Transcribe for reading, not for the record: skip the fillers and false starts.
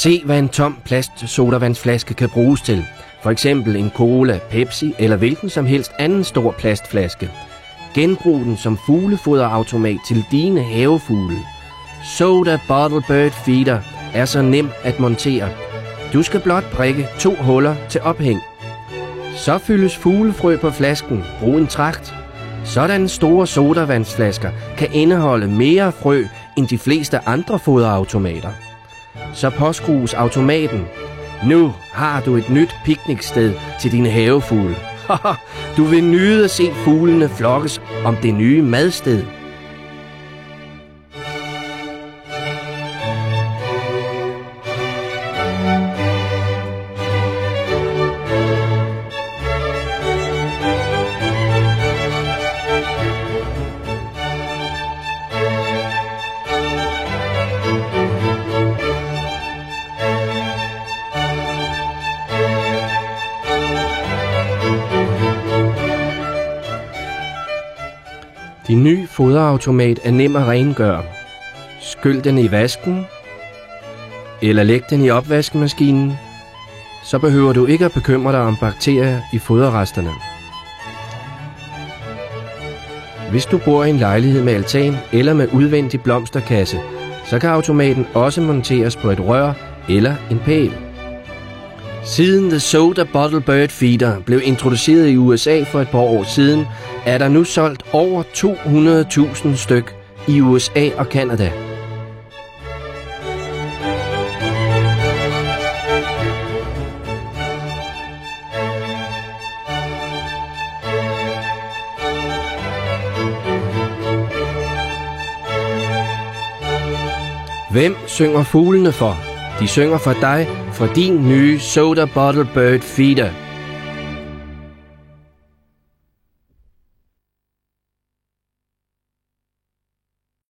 Se, hvad en tom plastsodavandsflaske kan bruges til. For eksempel en cola, Pepsi eller hvilken som helst anden stor plastflaske. Genbrug den som fuglefoderautomat til dine havefugle. Soda Bottle Bird Feeder er så nem at montere. Du skal blot prikke 2 huller til ophæng. Så fyldes fuglefrø på flasken. Brug en tragt. Sådanne store sodavandsflasker kan indeholde mere frø end de fleste andre foderautomater. Så påskrues automaten. Nu har du et nyt picnicsted til dine havefugle. Du vil nyde at se fuglene flokkes om det nye madsted. Din nye foderautomat er nem at rengøre. Skyld den i vasken, eller læg den i opvaskemaskinen. Så behøver du ikke at bekymre dig om bakterier i foderresterne. Hvis du bor i en lejlighed med altan eller med udvendig blomsterkasse, så kan automaten også monteres på et rør eller en pæl. Siden The Soda Bottle Bird Feeder blev introduceret i USA for et par år siden, er der nu solgt over 200.000 styk i USA og Canada. Hvem synger fuglene for? De synger for dig, for din nye Soda Bottle Bird Feeder.